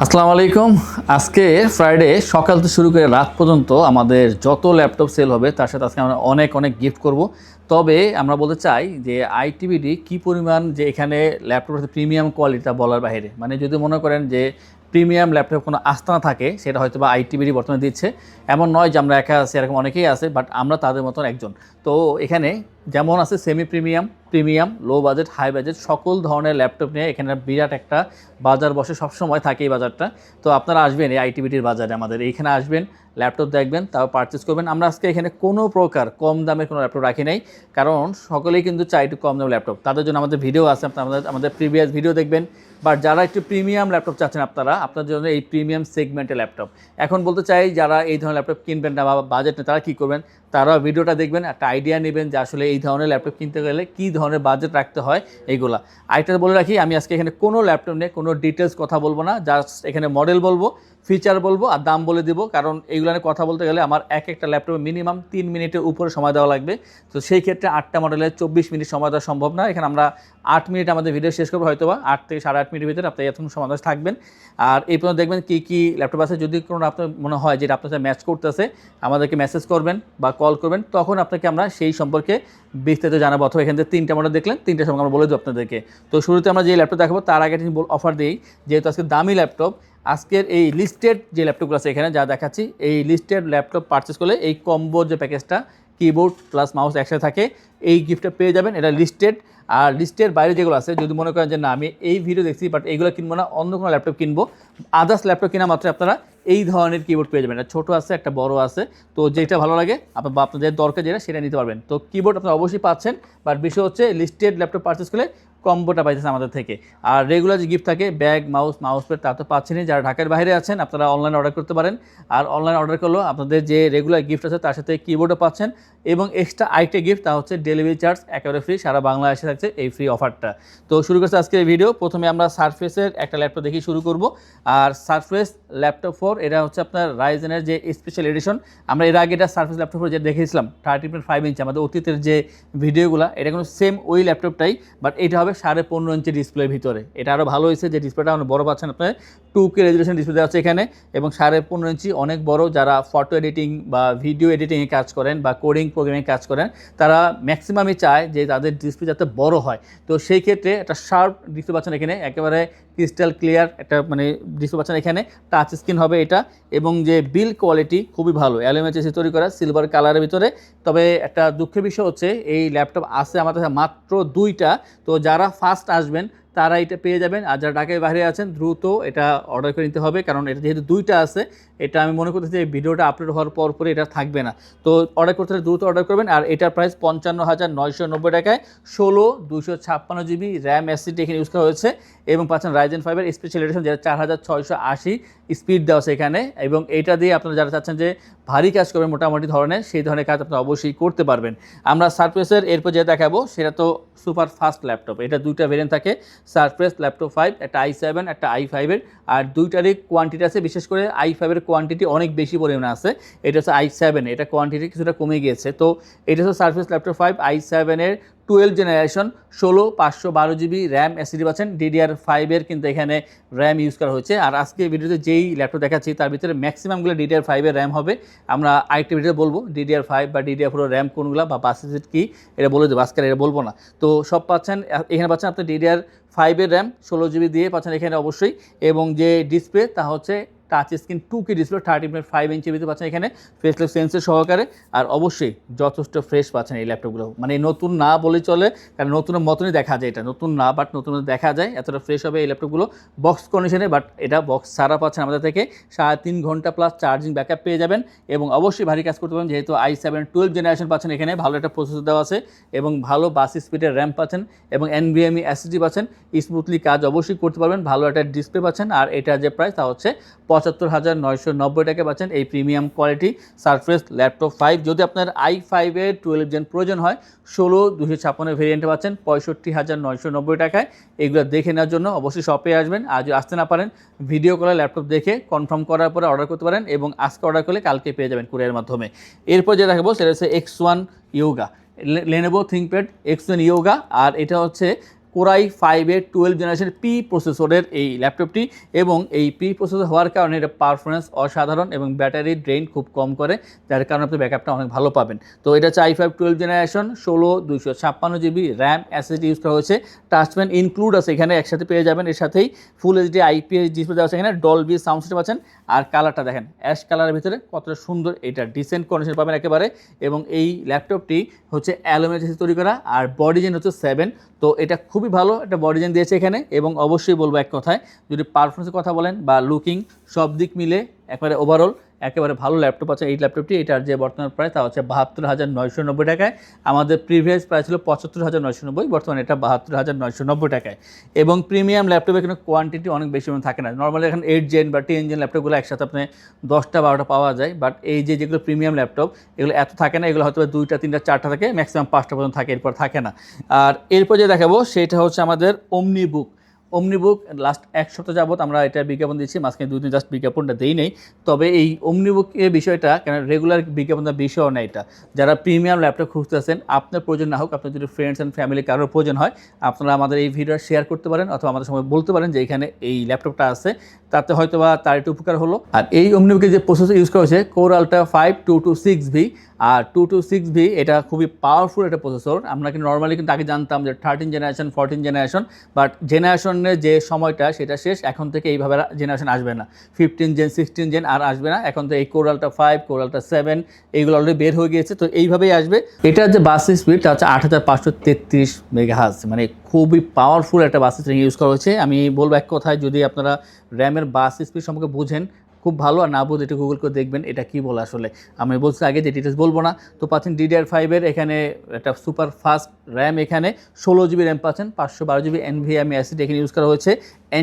আসসালামু আলাইকুম। আজকে ফ্রাইডে সকাল থেকে শুরু করে রাত পর্যন্ত আমাদের যত ল্যাপটপ সেল হবে তার সাথে আজকে আমরা অনেক অনেক গিফট করব। তবে আমরা বলতে চাই যে আইটিবিডি কী পরিমাণ যে এখানে ল্যাপটপের প্রিমিয়াম কোয়ালিটিটা বলার বাইরে, মানে যদি মনে করেন যে প্রিমিয়াম ল্যাপটপ কোনো আস্থা থাকে সেটা হয়তো বা আইটিবিডি বর্তমানে দিচ্ছে, এমন নয় যে আমরা একা আছি, এরকম অনেকেই আছে, বাট আমরা তাদের মতন একজন। তো এখানে যেমন আছে semi premium, premium, low budget, high budget সকল ধরনের ল্যাপটপ নিয়ে এখানে বিরাট একটা বাজার বসে, সবসময় থাকে এই বাজারটা। তো আপনারা আসবেন এই আইটিবিটির বাজারে, আমাদের এইখানে আসবেন, ল্যাপটপ দেখবেন, তাও পারচেস করবেন। আমরা আজকে এখানে কোনো প্রকার কম দামের কোনো ল্যাপটপ রাখি নাই, কারণ সকলেই কিন্তু চাই একটু কম দামের ল্যাপটপ। তাদের জন্য আমাদের ভিডিও আছে, আমাদের প্রিভিয়াস ভিডিও দেখবেন। বাট যারা একটু প্রিমিয়াম ল্যাপটপ চাচ্ছেন আপনার জন্য এই প্রিমিয়াম সেগমেন্টের ল্যাপটপ। এখন বলতে চাই যারা এই ধরনের ল্যাপটপ কিনবেন না বা বাজেট নেই, তারা কী করবেন, তারা ভিডিওটা দেখবেন, একটা আইডিয়া নেবেন যে আসলে এই ধরনের ল্যাপটপ কিনতে গেলে কী ধরনের বাজেট রাখতে হয় এইগুলা। আরেকটা বলে রাখি, আমি আজকে এখানে কোনো ল্যাপটপ নিয়ে কোনো ডিটেলস কথা বলবো না, জাস্ট এখানে মডেল বলবো, ফিচার বলবো আর দাম বলে দিব। কারণ এইগুলো নিয়ে কথা বলতে গেলে আমার একটা ল্যাপটপে মিনিমাম 3 মিনিটের উপরে সময় দেওয়া লাগবে। তো সেই ক্ষেত্রে 8টা মডেলে 24 মিনিট সময় দেওয়া সম্ভব না। এখানে আমরা 8 মিনিট আমাদের ভিডিও শেষ করবো, হয়তো বা 8 থেকে 8.5 মিনিটের ভিতরে আপনি এত সময় থাকবেন। আর এই পর্যন্ত দেখবেন কী ল্যাপটপ আছে। যদি কোনো আপনার মনে হয় যেটা আপনার সাথে ম্যাচ করতেছে, আমাদেরকে মেসেজ করবেন বা কল করবেন, তখন আপনাকে আমরা সেই সম্পর্কে বিস্তারিত জানাবো। অথবা এখান থেকে 3টা মডেল দেখলেন, 3টার সম্পর্কে আমরা বলে দেবো আপনাদেরকে। তো শুরুতে আমরা যে ল্যাপটপ দেখাবো তার আগে অফার দিই, যেহেতু আজকে দামি ল্যাপটপ, আজকের এই লিস্টেড যে ল্যাপটপগুলো আছে এখানে যা দেখাচ্ছি, এই লিস্টেড ল্যাপটপ পারচেস করলে এই কম্বো যে প্যাকেজটা, কিবোর্ড প্লাস মাউস একসাথে থাকে, এই গিফটটা পেয়ে যাবেন। এটা লিস্টেড। আর লিস্টের বাইরে যেগুলো আছে, যদি মনে করেন যে না আমি এই ভিডিও দেখছি বাট এইগুলো কিনবো না, অন্য কোনো ল্যাপটপ কিনবো, আদার্স ল্যাপটপ কিনা মাত্র আপনারা এই ধরনের কিবোর্ড পেয়ে যাবেন। একটা ছোটো আছে, একটা বড় আছে, তো যেটা ভালো লাগে আপনাদের দরকার যেটা সেটা নিতে পারবেন। তো কিবোর্ড আপনারা অবশ্যই পাচ্ছেন, বাট বিষয় হচ্ছে লিস্টেড ল্যাপটপ পারচেস করলে কম্বোটা পাইতেছে আমাদের থেকে। আর রেগুলার যে গিফট থাকে ব্যাগ, মাউস প্যাড, তা তো পাচ্ছেনই। যারা ঢাকার বাইরে আছেন আপনারা অনলাইনে অর্ডার করতে পারেন। আর অনলাইন অর্ডার করলেও আপনাদের যে রেগুলার গিফট আছে তার সাথে কিবোর্ডও পাচ্ছেন, এবং এক্সট্রা আরেকটা গিফট, তা হচ্ছে ডেলিভারি চার্জ একেবারে ফ্রি, সারা বাংলাদেশে থাকছে এই ফ্রি অফারটা। তো শুরু করছে আজকের এই ভিডিও। প্রথমে আমরা সারফেসের একটা ল্যাপটপ দেখি শুরু করব। আর সারফেস ল্যাপটপ 4, এটা হচ্ছে আপনার রাইজেনের যে স্পেশাল এডিশন। আমরা এর আগে এটা সারফেস ল্যাপটপ 4 যে দেখেছিলাম 13.5 ইঞ্চি, আমাদের অতীতের যে ভিডিওগুলো, এটা কিন্তু সেম ওই ল্যাপটপটাই, বাট এটা হবে 15.5 ইঞ্চি ডিসপ্লের ভিতরে। এটা আরও ভালো হয়েছে যে ডিসপ্লেটা অনেক বড় পাচ্ছেন আপনার, 2K রেজুলেশন ডিসপ্লে দেওয়া আছে এখানে, এবং 15.5 ইঞ্চি অনেক বড়। যারা ফটো এডিটিং বা ভিডিও এডিটিংয়ে কাজ করেন বা কোডিং প্রোগ্রামিংয়ে কাজ করেন, তারা ম্যাক্সিমামই চায় যে তাদের ডিসপ্লে যাতে বড় হয়। তো সেই ক্ষেত্রে একটা শার্প ডিসপ্লে পাচ্ছেন এখানে, একেবারে ক্রিস্টাল ক্লিয়ার একটা মানে ডিসপ্লে পাচ্ছেন এখানে। টাচ স্ক্রিন হবে এটা, এবং যে বিল্ড কোয়ালিটি খুবই ভালো, অ্যালুমিনিয়াম চেসি তৈরি করা সিলভার কালারের ভিতরে। তবে একটা দুঃখের বিষয় হচ্ছে এই ল্যাপটপ আছে আমাদের কাছে মাত্র 2টা। তো যারা ফার্স্ট আসবেন তারা এটা পেয়ে যাবেন, আর যারা ঢাকায় বাইরে আছেন দ্রুত এটা অর্ডার করে নিতে হবে, কারণ এটা যেহেতু 2টা আছে, এটা আমি মনে করতেছি এই ভিডিওটা আপলোড হওয়ার পরে এটা থাকবে না। তো অর্ডার করতে হলে দ্রুত অর্ডার করবেন। আর এটার প্রাইস 55,990 টাকায়, 16/256 GB র্যাম এসএসডি এখানে ইউজ করা হয়েছে, এবং পাচ্ছেন রাইজেন 5 স্পেশাল এডিশন, যেটা 4680 স্পিড দেওয়া আছে এখানে। এবং এটা দিয়ে আপনারা যারা চাচ্ছেন যে ভারী কাজ করবেন মোটামুটি ধরনের, সেই ধরনের কাজ আপনারা অবশ্যই করতে পারবেন। আমরা সারফেসের এরপর যেটা দেখাবো সেটা তো সুপার ফাস্ট ল্যাপটপ। এটা 2টা ভেরিয়েন্ট থাকে, সারফেস ল্যাপটপ 5, একটা i7 একটা i5-এর। আর 2টারই কোয়ান্টিটি আছে, বিশেষ করে i5-এর কোয়ান্টিটি অনেক বেশি পরিমাণে আছে। এটা হচ্ছে i7, এটা কোয়ান্টিটি কিছুটা কমে গিয়েছে। তো এটা হচ্ছে surface laptop 5 i7-এর 12 generation, 16/512 GB RAM SSD পাচ্ছেন। DDR5-এর কিন্তু এখানে র্যাম ইউজ করা হয়েছে। আর আজকে ভিডিওতে যেই ল্যাপটপ দেখাচ্ছি তার ভিতরে ম্যাক্সিমামগুলো DDR5-এর র্যাম হবে। আমরা আরেকটি ভিডিওতে বলবো DDR5 বা DDR4 র্যাম কোনগুলো বা বাসের কি, এটা বলে দেবো, আজকে এটা বলবো না। তো সব পাচ্ছেন এখানে, পাচ্ছেন আপনি DDR5-এর র্যাম 16 GB দিয়ে পাচ্ছেন এখানে অবশ্যই। এবং যে ডিসপ্লে তা হচ্ছে টাচ স্ক্রিন 2K ডিসপ্লে, 13.5 ইঞ্চি ভিতরে পাচ্ছেন এখানে, ফেসলেস সেন্সর সহকারে। আর অবশ্যই যথেষ্ট ফ্রেশ পাচ্ছেন এই ল্যাপটপগুলো, মানে নতুন না বলে চলে, কারণ নতুনের মতনই দেখা যায়, এটা নতুন না বাট নতুন দেখা যায়, এতটা ফ্রেশ হবে এই ল্যাপটপগুলো বক্স কন্ডিশনে। বাট এটা বক্স ছাড়া পাচ্ছেন আমাদের থেকে, 3.5 ঘন্টা প্লাস চার্জিং ব্যাকআপ পেয়ে যাবেন, এবং অবশ্যই ভারী কাজ করতে পারেন, যেহেতু i7 12 জেনারেশন পাচ্ছেন এখানে, ভালো একটা প্রসেসর দেওয়া আছে, এবং ভালো বাস স্পিডের র্যাম পাচ্ছেন, এবং NVMe SSD পাচ্ছেন, স্মুথলি কাজ অবশ্যই করতে পারবেন, ভালো একটা ডিসপ্লে পাচ্ছেন। আর এটা যে প্রাইস তা হচ্ছে 75,990 টাকা পাচ্ছেন এই প্রিমিয়াম কোয়ালিটি সারফেস ল্যাপটপ 5। যদি আপনার i5-এর 12 জেন প্রয়োজন হয়, 16/256 ভেরিয়েন্টে পাচ্ছেন 65,990 টাকায়। এগুলো দেখে নেওয়ার জন্য অবশ্যই শপে আসবেন। আর যদি আসতে না পারেন, ভিডিও কলে ল্যাপটপ দেখে কনফার্ম করার পরে অর্ডার করতে পারেন, এবং আজকে অর্ডার করলে কালকে পেয়ে যাবেন কুরিয়ারের মাধ্যমে। এরপর যে দেখাবো সেটা হচ্ছে X1 Yoga, Lenovo ThinkPad X1 Yoga। আর এটা হচ্ছে কোরাই 5-এর 12 জেনারেশন পি প্রসেসরের এই ল্যাপটপটি, এবং এই পি প্রসেসর হওয়ার কারণে এটা পারফরমেন্স অসাধারণ এবং ব্যাটারি ড্রেন খুব কম করে, যার কারণে আপনি ব্যাকআপটা অনেক ভালো পাবেন। তো এটা হচ্ছে i5 12 generation, 16/256 GB RAM, SSD use করা হয়েছে, টাচপ্যান ইনক্লুড আছে এখানে, একসাথে পেয়ে যাবেন। এর সাথেই ফুল এইচডি আইপিএস ডিসপ্লে দেওয়া আছে এখানে, ডলবি সাউন্ড সিস্টেম আছেন। আর কালারটা দেখেন অ্যাশ কালারের ভিতরে কতটা সুন্দর, এটা ডিসেন্ট কন্ডিশন পাবেন একেবারে। এবং এই ল্যাপটপটি হচ্ছে অ্যালুমিনিয়াম তৈরি করা, আর বডি জেন হচ্ছে 7। তো এটা খুবই ভালো একটা বডি জেন দিয়েছে এখানে। এবং অবশ্যই বলবো এক কথায়, যদি পারফরমেন্সের কথা বলেন বা লুকিং, সব দিক মিলে একেবারে ওভারঅল একেবারে ভালো ল্যাপটপ আছে এই ল্যাপটপটি। এটার যে বর্তমান প্রাইস তা হচ্ছে 72,990 টাকায়। আমাদের প্রিভিয়াস প্রাইস ছিল 75,990, বর্তমানে এটা 72,990 টাকায়। এবং প্রিমিয়াম ল্যাপটপে কিন্তু কোয়ান্টিটি অনেক বেশি থাকে না। নর্মালি এখন 8 জেন বা 10 জেন ল্যাপটপগুলো একসাথে আপনি 10টা-12টা পাওয়া যায়, বাট এই যেগুলো প্রিমিয়াম ল্যাপটপ এগুলো এত থাকে না, এগুলো হয়তো 2টা 3টা 4টা থাকে, ম্যাক্সিমাম 5টা পর্যন্ত থাকে, এরপর থাকে না। আর এরপর যে দেখাবো সেটা হচ্ছে আমাদের ওমনিবুক লাস্ট এক সপ্তাহ যাবত আমরা এটা বিজ্ঞাপন দিচ্ছি, মাঝখানে 2 দিন জাস্ট বিজ্ঞাপনটা দেই নেই। তবে এই ওমনিবুকের বিষয়টা কেন রেগুলার বিজ্ঞাপনটা বিষয়ও না, এটা যারা প্রিমিয়াম ল্যাপটপ খুঁজতেছেন, আপনার প্রয়োজন না হোক, আপনার যদি ফ্রেন্ডস অ্যান্ড ফ্যামিলি কারোর প্রয়োজন হয়, আপনারা আমাদের এই ভিডিও শেয়ার করতে পারেন অথবা আমাদের সঙ্গে বলতে পারেন যে এখানে এই ল্যাপটপটা আছে, তাতে হয়তো বা তার একটু উপকার হলো। আর এই ওমনিবুকের যে প্রসেসর ইউজ করা হয়েছে কোর আলট্রা 5 226V, আর 226V এটা খুবই পাওয়ারফুল একটা প্রসেসর। আমরা কিন্তু নর্মালি কিন্তু আগে জানতাম যে 13 জেনারেশন 14 জেনারেশন, বাট জেনারেশনের যে সময়টা সেটা শেষ, এখন থেকে এইভাবে জেনারেশন আসবে না, 15 জেন 16 জেন আর আসবে না। এখন তো এই কোর আলট্রা 5 কোর আলট্রা 7 এইগুলো অলরেডি বের হয়ে গিয়েছে, তো এইভাবেই আসবে। এটার যে বাস স্পিড তা হচ্ছে 8533 মেগাহার্জ, মানে খুবই পাওয়ারফুল একটা বাস স্পিড ইউজ করা হয়েছে। আমি বলবো এক কথায়, যদি আপনারা র্যামের বাস স্পিড সম্পর্কে বুঝেন খুব ভালো, আর না বুঝে এটা গুগল করে দেখবেন এটা কী বলে আসলে। আমি বলছি আগে যে ডিটেলস বলবো না। তো পাচ্ছেন DDR5-এর এখানে একটা সুপার ফাস্ট র্যাম, এখানে 16GB র্যাম পাচ্ছেন, 512GB NVMe SSD এখানে ইউজ করা হয়েছে।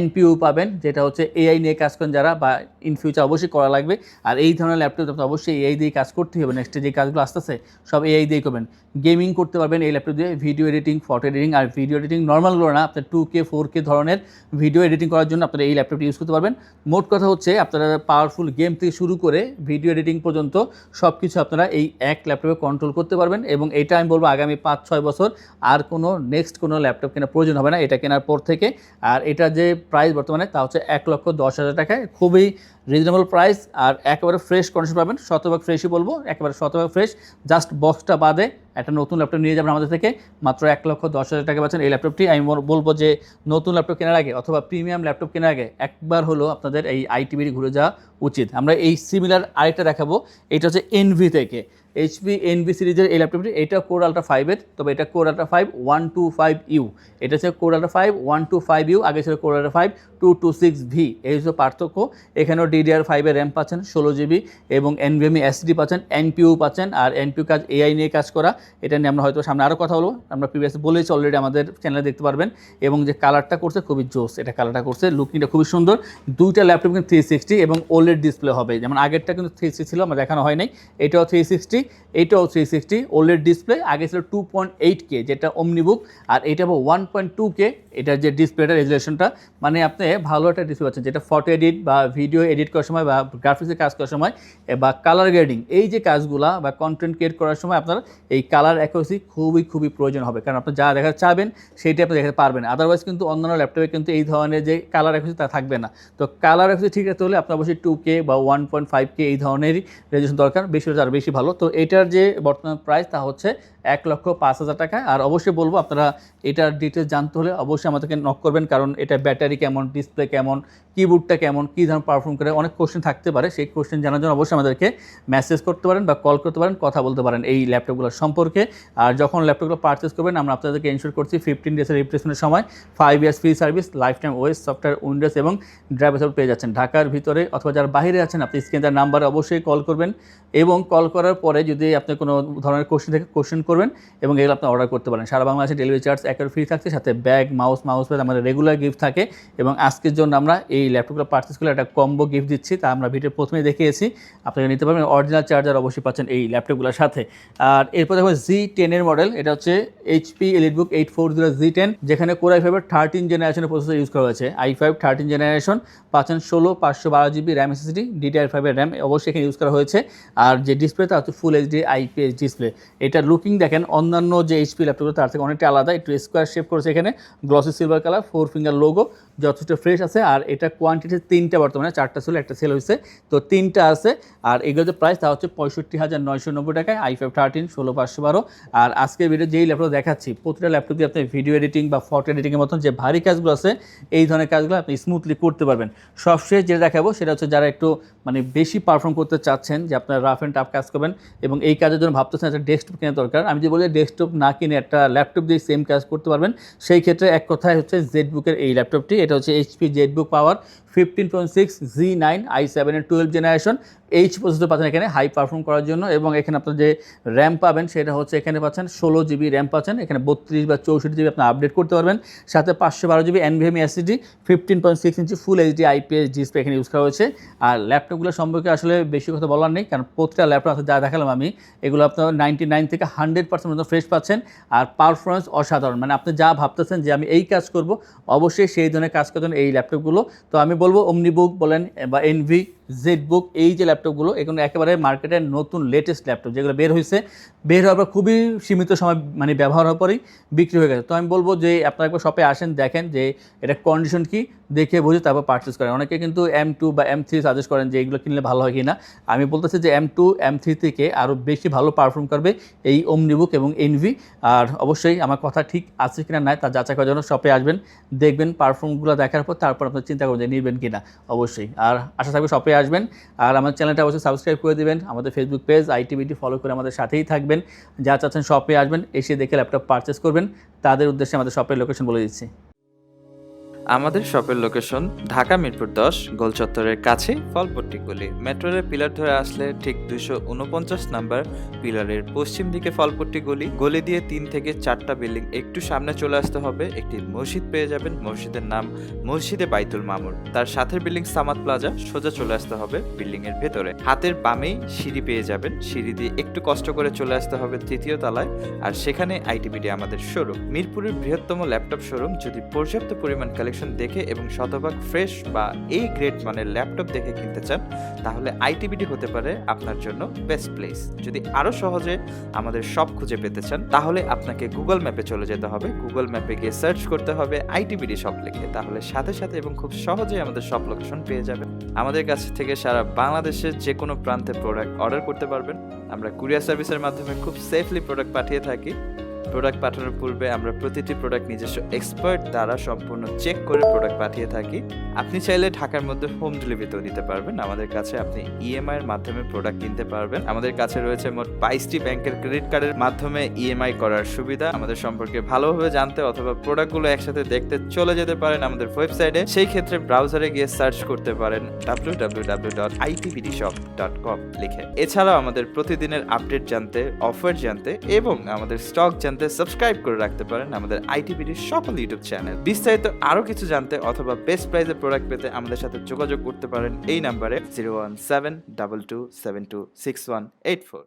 NPU পাবেন, যেটা হচ্ছে AI নিয়ে কাজ করেন যারা, বা ইন ফিউচার অবশ্যই করা লাগবে। আর এই ধরনের ল্যাপটপ আপনার অবশ্যই AI দিয়ে কাজ করতে হবে, নেক্সটে যে কাজগুলো আসতেছে সব AI দিয়ে করবেন। গেমিং করতে পারবেন এই ল্যাপটপ দিয়ে, ভিডিও এডিটিং, ফটো এডিটিং, আর ভিডিও এডিটিং নর্মালগুলো না, আপনার 2K 4K ধরনের ভিডিও এডিটিং করার জন্য আপনারা এই ল্যাপটপটি ইউজ করতে পারবেন। মোট কথা হচ্ছে আপনারা পাওয়ারফুল গেম থেকে শুরু করে ভিডিও এডিটিং পর্যন্ত সব কিছু আপনারা এই এক ল্যাপটপে কন্ট্রোল করতে পারবেন। এবং এটা আমি বলবো আগামী 5-6 বছর আর কোনো নেক্সট কোনো ল্যাপটপ কেনার প্রয়োজন হবে না এটা কেনার পর থেকে। আর এটা যে প্রাইস বর্তমানে তা হচ্ছে 1,10,000 টাকায়, খুবই রিজনেবল প্রাইস। আর একেবারে ফ্রেশ কন্ডিশন পাবেন, শতভাগ ফ্রেশই বলবো, একেবারে শতভাগ ফ্রেশ, জাস্ট বক্সটা বাদে একটা নতুন ল্যাপটপ নিয়ে যাবেন আমাদের থেকে, মাত্র 1,10,000 টাকা পাচ্ছেন এই ল্যাপটপটি। আমি বলবো যে নতুন ল্যাপটপ কেনার আগে অথবা প্রিমিয়াম ল্যাপটপ কেনার আগে একবার হলো আপনাদের এই আইটিবিডি ঘুরে যাওয়া উচিত। আমরা এই সিমিলার আরেকটা দেখাবো, এটা হচ্ছে এনভি থেকে, HP এনভি সিরিজের এই ল্যাপটপটি। এটা কোর আলট্রা 5-এর, তবে এটা কোর আলট্রা 5 125U, এটা হচ্ছে কোর আলট্রা 5 125U, আগে ছিল কোর আলট্রা 5 226V। এই হচ্ছে পার্থক্য। এখানেও DDR5-এর র্যাম পাচ্ছেন 16GB এবং NVMe SSD পাচ্ছেন, NPU পাচ্ছেন। আর NPU কাজ AI নিয়ে কাজ করা, এটা নিয়ে আমরা হয়তো সামনে আরও কথা বলবো, আমরা প্রিভিয়াসলি বলেছি অলরেডি, আমাদের চ্যানেলে দেখতে পারবেন। এবং যে কালারটা করছে খুবই জোস, এটা কালারটা করছে, লুকিংটা খুবই সুন্দর। দুইটা ল্যাপটপ কিন্তু 360 এবং OLED ডিসপ্লে হবে, যেমন আগেরটা কিন্তু 360 ছিল, আমার দেখানো হয় নাই, এটাও 360, এটাও 360 OLED ডিসপ্লে। আগে ছিল 2.8K যেটা ওমনিবুক, আর এটা হবে 1.2K, এটার যে ডিসপ্লেটা রেজুলেশনটা, মানে আপনি ভালো একটা ডিসপ্লে পাচ্ছেন, যেটা ফটো এডিট বা ভিডিও এডিট করার সময় বা গ্রাফিক্সের কাজ করার সময় বা কালার গ্রেডিং, এই যে কাজগুলো বা কন্টেন্ট ক্রিয়েট করার সময় আপনার এই কালার অ্যাকুরেসি খুবই প্রয়োজন হবে, কারণ আপনি যা দেখাতে চাবেন সেইটাই আপনি দেখাতে পারবেন। আদারওয়াইজ কিন্তু অন্যান্য ল্যাপটপে কিন্তু এই ধরনের যে কালার অ্যাকুরেসি তা থাকবে না। তো কালার অ্যাকুরেসি ঠিক রাখতে হলে আপনার অবশ্যই 2K বা 1.5K এই ধরনেরই রেজুলেশন দরকার, বেশি হলে আরও বেশি ভালো। তো এটার যে বর্তমান প্রাইস তা হচ্ছে 1,05,000 টাকা। আর অবশ্যই বলবো আপনারা এটার ডিটেলস জানতে হলে অবশ্যই আমাদেরকে নক করবেন, কারণ এটা ব্যাটারি কেমন, ডিসপ্লে কেমন, কিবোর্ডটা কেমন, কী ধরনের পারফর্ম করে, অনেক কোশ্চেন থাকতে পারে। সেই কোশ্চেন জানার জন্য অবশ্যই আমাদেরকে মেসেজ করতে পারেন বা কল করতে পারেন, কথা বলতে পারেন এই ল্যাপটপগুলোর সম্পর্কে। আর যখন ল্যাপটপগুলো পারচেস করবেন আমরা আপনাদেরকে ইনশিওর করছি 15 ডেজের রিপ্লেসমেন্টের সময় 5 years free service, life time OS, software, Windows এবং ড্রাইভার সাপোর্ট পেয়ে যাচ্ছেন। ঢাকার ভিতরে অথবা যারা বাইরে আছেন আপনি স্ক্রিনে দেওয়া নাম্বারে অবশ্যই কল করবেন, এবং কল করার পরে যদি আপনি কোনো ধরনের কোশ্চেন থেকে কোশ্চেন করবেন এবং এগুলো আপনি অর্ডার করতে পারেন। সারা বাংলাদেশে ডেলিভারি চার্জ একেবারে ফ্রি থাকছে, সাথে ব্যাগ, মাউস প্যাড আমাদের রেগুলার গিফট থাকে। এবং আজকের জন্য আমরা এই ল্যাপটপগুলো পারচেস করলে একটা কম্বো গিফট দিচ্ছি, তা আমরা ভিডিও প্রথমেই দেখিয়েছি, আপনারা নিতে পারবেন। অরিজিনাল চার্জার অবশ্যই পাচ্ছেন এই ল্যাপটপগুলোর সাথে। আর এরপর দেখো Z10-এর মডেল, এটা হচ্ছে HP EliteBook 840 Z10, যেখানে Core i5 13 জেনারেশনের প্রসেসর ইউজ করা হয়েছে। i5 13 জেনারেশন পাচ্ছেন 16/512GB র্যাম SSD, DDR5-এর র্যাম অবশ্যই এখানে ইউজ করা হয়েছে। আর যে ডিসপ্লে তা হচ্ছে ফুল HD IPS ডিসপ্লে। এটা লুকিং দেখেন অন্যান্য যে HP ল্যাপটপগুলো তার থেকে অনেকটা আলাদা, একটু স্কোয়ার শেপ করেছে, এখানে gloss glossy silver colour, 4 finger logo, যথেষ্ট ফ্রেশ আছে। আর এটা কোয়ান্টিটি 3টা, বর্তমানে 4টা ছিল, একটা সেল হয়েছে, তো 3টা আছে। আর এগুলো যে প্রাইস তা হচ্ছে 65,990 টাকায়, i5 13 16512। আর আজকে ভিডিও যেই ল্যাপটপ দেখাচ্ছি, প্রতিটা ল্যাপটপ দিয়ে আপনি ভিডিও এডিটিং বা ফটো এডিটিংয়ের মতন যে ভারী কাজগুলো আছে, এই ধরনের কাজগুলো আপনি স্মুথলি করতে পারবেন। সবশেষ যেটা দেখাবো সেটা হচ্ছে যারা একটু মানে বেশি পারফর্ম করতে চাচ্ছেন, যে আপনারা রাফ অ্যান্ড টাফ কাজ করবেন এবং এই কাজের জন্য ভাবতেছেন একটা ডেস্কটপ কেনা দরকার। আমি যে বলি ডেস্কটপ না কিনে একটা ল্যাপটপ দিয়ে সেম কাজ করতে পারবেন, সেই ক্ষেত্রে এক কথায় হচ্ছে জেডবুকের এই ল্যাপটপটি। এটা হচ্ছে HP জেডবুক পাওয়ার 15.6 Z9 i7 এর 12 জেনারেশন। এইচ প্রসেসর পাচ্ছেন এখানে হাই পারফর্ম করার জন্য, এবং এখানে আপনার যে র্যাম পাবেন সেটা হচ্ছে এখানে পাচ্ছেন 16 GB র্যাম পাচ্ছেন, এখানে 32 বা 64 GB আপনি আপডেট করতে পারবেন। সাথে 512 GB NVMe SSD, 15.6 ইঞ্চি ফুল HD IPS ডিসপ্লে এখানে ইউজ করা হয়েছে। আর ল্যাপটপগুলো সম্পর্কে আসলে বেশি কথা বলার নেই, কারণ প্রতিটা ল্যাপটপ যা দেখালাম আমি, এগুলো আপনার 99 থেকে 100% মতো ফ্রেশ পাচ্ছেন। আর পারফরমেন্স অসাধারণ, মানে আপনি যা ভাবতেছেন যে আমি এই কাজ করব, অবশ্যই সেই ধরনের কাজ করবেন এই ল্যাপটপগুলো। তো আমি বলবো ওমনিবুক বলেন বা এনভি, জেডবুক, এই যে ল্যাপটপগুলো এগুলো একেবারে মার্কেটের নতুন লেটেস্ট ল্যাপটপ, যেগুলো বের হয়েছে, বের হওয়ার পর খুবই সীমিত সময় মানে ব্যবহার হওয়ার পরেই বিক্রি হয়ে গেছে। তো আমি বলবো যে আপনারা একবার শপে আসেন, দেখেন যে এটা কন্ডিশন কি, দেখে বুঝে তারপর পারচেস করেন। অনেকে কিন্তু M2 বা M3 সাজেস্ট করেন যে এগুলো কিনলে ভালো হয় কিনা। আমি বলতেছি যে M2 M3 থেকে আরও বেশি ভালো পারফর্ম করবে এই ওমনিবুক এবং এনভি। আর অবশ্যই আমার কথা ঠিক আছে কিনা নাই তা যাচাই করার জন্য শপে আসবেন, দেখবেন পারফর্মগুলো দেখার পর তারপর আপনার চিন্তা করবেন যে নেবেন কিনা অবশ্যই। আর আশা থাকবে শপে আসবেন, আর আমার চ্যানেলটা অবশ্যই সাবস্ক্রাইব করে দেবেন, আমাদের ফেসবুক পেজ আইটিবিডি ফলো করে আমাদের সাথেই থাকবেন। যা চাচ্ছেন শপে আসবেন, এসে দেখে ল্যাপটপ পারচেস করবেন, তাদের উদ্দেশ্যে আমাদের শপের লোকেশন বলে দিচ্ছি। আমাদের শপের লোকেশন ঢাকা মিরপুর 10 গোল চত্বরের কাছে ফলপট্টি গলি। মেট্রো রেল পিলার ধরে আসলে ঠিক 249 নাম্বার পিলারের পশ্চিম দিকে ফলপট্টি গলি। গলি দিয়ে 3 থেকে 4টা বিল্ডিং একটু সামনে চলে আসতে হবে, একটি মসজিদ পেয়ে যাবেন। মসজিদের নাম মসজিদে বাইতুল মামুর। তার সাথের বিল্ডিং সামাদ প্লাজা, সোজা চলে আসতে হবে বিল্ডিং এর ভেতরে। হাতের বামেই সিঁড়ি পেয়ে যাবেন, সিঁড়ি দিয়ে একটু কষ্ট করে চলে আসতে হবে 3য় তলায়, আর সেখানে আইটিবিডি আমাদের শোরুম। মিরপুরের বৃহত্তম ল্যাপটপ শোরুম। যদি পর্যাপ্ত পরিমাণ কালেকশন দেখে এবং শতভাগ ফ্রেশ বা এই গ্রেড মানের ল্যাপটপ দেখে কিনতে চান, তাহলে আইটিবিডি হতে পারে আপনার জন্য বেস্ট প্লেস। যদি আরো সহজে আমাদের শপ খুঁজে পেতে চান, তাহলে আপনাকে গুগল ম্যাপে চলে যেতে হবে। গুগল ম্যাপে গিয়ে সার্চ করতে হবে আইটিবিডি শপ লিখে, তাহলে সাথে সাথে এবং খুব সহজেই আমাদের শপ লোকেশন পেয়ে যাবেন। আমাদের কাছ থেকে সারা বাংলাদেশের যে কোনো প্রান্তে প্রোডাক্ট অর্ডার করতে পারবেন। আমরা কুরিয়ার সার্ভিসের মাধ্যমে খুব সেফলি প্রোডাক্ট পাঠিয়ে থাকি। প্রোডাক্ট পাঠানোর পূর্বে আমরা প্রতিটি প্রোডাক্ট নিজস্ব এক্সপার্ট দ্বারা সম্পূর্ণ চেক করে প্রোডাক্ট পাঠিয়ে থাকি। আপনি চাইলে ঢাকার মধ্যে হোম ডেলিভারিতেও নিতে পারবেন। আমাদের কাছে আপনি ইএমআই এর মাধ্যমে প্রোডাক্ট কিনতে পারবেন। আমাদের কাছে রয়েছে মোট 22টি ব্যাংকের ক্রেডিট কার্ডের মাধ্যমে ইএমআই করার সুবিধা। আমাদের সম্পর্কে ভালোভাবে জানতে অথবা প্রোডাক্টগুলো একসাথে দেখতে চলে যেতে পারেন আমাদের ওয়েবসাইটে। সেই ক্ষেত্রে ব্রাউজারে গিয়ে সার্চ করতে পারেন www.itbdshop.com লিখে। এছাড়াও আমাদের প্রতিদিনের আপডেট জানতে, অফার জানতে এবং আমাদের স্টক জানতে সাবস্ক্রাইব করে রাখতে পারেন আমাদের আইটিবিডির সকল ইউটিউব চ্যানেল। বিস্তারিত আরো কিছু জানতে অথবা বেস্ট প্রাইসে প্রোডাক্ট পেতে আমাদের সাথে যোগাযোগ করতে পারেন এই নাম্বারে 01722726184।